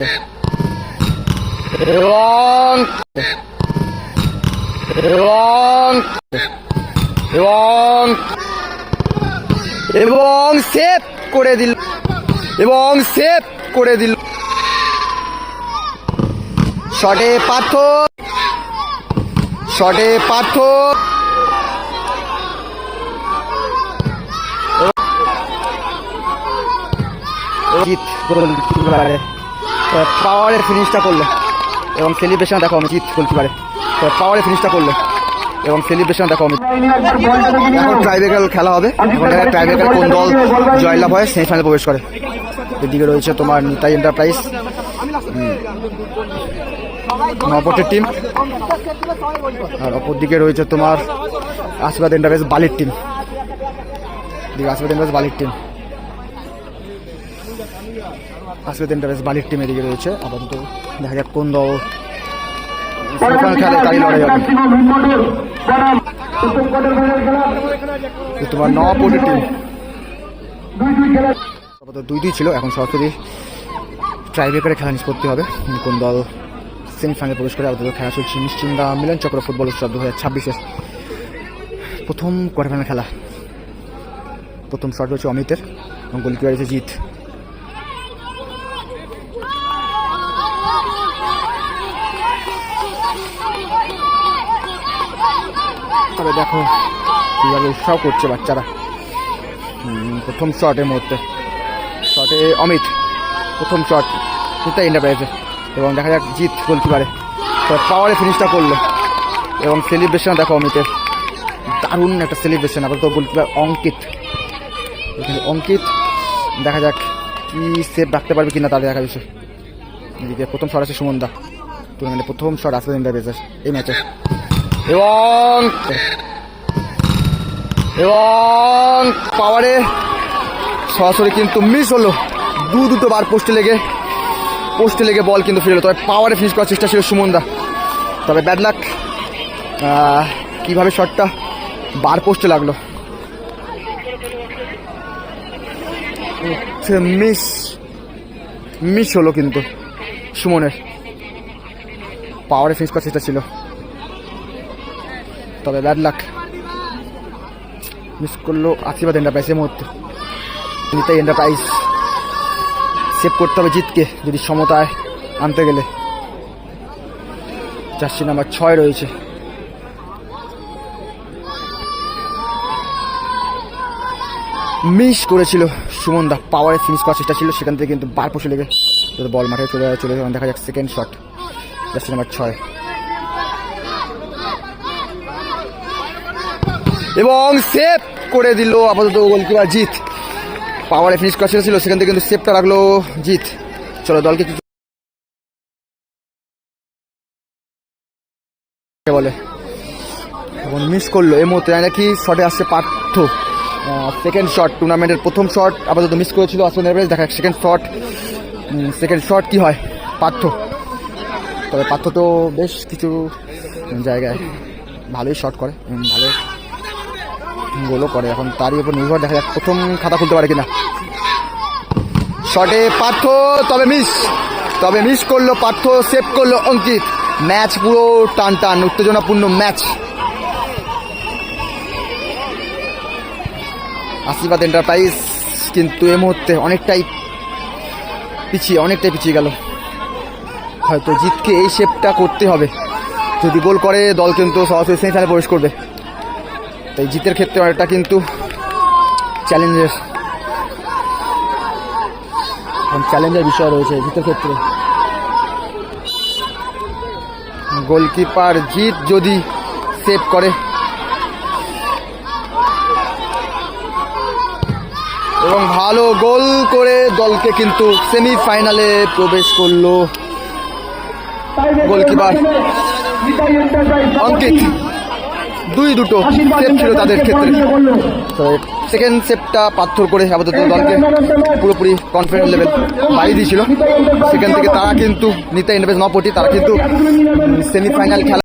এবং এবং এবং এবং সেভ করে দিল এবং সেভ করে দিল শটে পার্থ জিত পাওয়ারের ফিনিশটা করলো এবং সেলিব্রেশন দেখো জিত গোলকিপারে পাওয়ারের ফিনিশটা করলো এবং সেলিব্রেশন দেখো এখন ট্রাইব্রেকার খেলা হবে। ট্রাইব্রেকার কোন দল জয়লাভ হয় সেমিফাইনালে প্রবেশ করে। এদিকে রয়েছে তোমার নিতাই এন্টারপ্রাইজ নবপটের টিম, আর অপর দিকে রয়েছে তোমার আশীর্বাদ এন্টারপ্রাইজ বালির টিম। আশীর্বাদ এন্টারপ্রাইজ বালির টিম এদিকে রয়েছে। আপাতত দেখা যাক কোন দল খেলে তারই লড়াই হবে। তোমার নবপটের টিম আপাতত 2-2 ছিল, এখন সরাসরি ট্রাইব্রেকারে খেলা নিষ্পত্তি হবে কোন দল সেমিফাইনালে প্রবেশ করে। আপাতত খেলা চলছে নিশ্চিন্দা মিলন চক্র ফুটবল উৎসব 2026-এর প্রথম কোয়ার্টার ফাইনাল খেলা। প্রথম শট হচ্ছে অমিতের এবং গোলকিপার হচ্ছে জিত। তবে দেখো কীভাবে উৎসাহ করছে বাচ্চারা। প্রথম শটের মুহূর্তে শটে অমিত, প্রথম শট নিতাই এন্টারপ্রাইজে এবং দেখা যাক জিত গোলকিপারে পাওয়ারে ফিনিশটা করলো এবং সেলিব্রেশন দেখো অমিতের, দারুণ একটা সেলিব্রেশন। আবার তো গোলকিপার অঙ্কিত দেখা যাক কি সেভ রাখতে পারবে কিনা তাদের দেখা যাচ্ছে। এদিকে প্রথম শট আছে সুমন দা, টুর্নামেন্টে প্রথম শট আসবে এন্টারপ্রাইজের এই ম্যাচে এবং পাওয়ারে সরাসরি কিন্তু মিস হলো। দুটো বার পোস্টে লেগে বল কিন্তু ফিরে এলো। তবে পাওয়ারে ফিনিশ করার চেষ্টা ছিল সুমন দা, তবে ব্যাড লাক। কীভাবে শটটা বার পোস্টে লাগলো, মিস হলো কিন্তু সুমনের। পাওয়ারে ফিনিশ করার চেষ্টা ছিল, তবে ব্যাড লাক, মিস করলো আশীর্বাদ এন্টারপ্রাইজের মুহূর্তে। নিতাই এন্টারপ্রাইজ সেভ করতে হবে জিতকে যদি সমতায় আনতে গেলে। জার্সি নাম্বার 6 রয়েছে। মিস করেছিল সুমন দা, পাওয়ারে ফিনিশ করার চেষ্টা ছিল, সেখান থেকে কিন্তু বার পোষে লেগে বল মাঠে চলে যাবে। দেখা যাক সেকেন্ড শট জার্সি নাম্বার 6 এবং সেভ করে দিল আপাতত গোলকিপার জিত। পাওয়ারে ফিনিশ করা ছিল সেখান থেকে কিন্তু সেভটা রাখলো জিত। চলো দলকে কিছু বলে এবং মিস করলো এই মুহূর্তে নাকি শটে আসছে পার্থ। সেকেন্ড শট, টুর্নামেন্টের প্রথম শট আপাতত মিস করেছিল আসলে দেখা সেকেন্ড শট কি হয় পার্থ। তবে পার্থ তো বেশ কিছু জায়গায় ভালোই শট করে, ভালো গোলও করে, এখন তারই উপর নির্ভর। দেখা যাক প্রথম খাতা খুলতে পারে কিনা। শটে পার্থ, তবে মিস করলো পার্থ, সেভ করলো অঙ্কিত। ম্যাচ পুরো টান উত্তেজনাপূর্ণ ম্যাচ। আশীর্বাদ এন্টারপ্রাইজ কিন্তু এই মুহূর্তে অনেকটাই পিছিয়ে গেল। হয়তো জিতকে এই শেপটা করতে হবে, যদি গোল করে দল কিন্তু সরাসরি সেমিফাইনালে প্রবেশ করবে। তাই জিতের ক্ষেত্রে অনেকটা কিন্তু চ্যালেঞ্জের বিষয় রয়েছে জিতের ক্ষেত্রে। গোলকিপার জিত যদি সেভ করে এবং ভালো গোল করে দলকে কিন্তু সেমিফাইনালে প্রবেশ করলো গোলকিপার অঙ্কিত। দুটো সেভ ছিল তাদের ক্ষেত্রে। তো সেকেন্ড সেভটা পাথর করে আপাতত দলকে পুরোপুরি কনফিডেন্স লেভেল বাড়িয়ে দিয়েছিল। সেখান থেকে তারা কিন্তু নিতাই এন্টারপ্রাইজ নবপটি তারা কিন্তু সেমিফাইনাল খেলা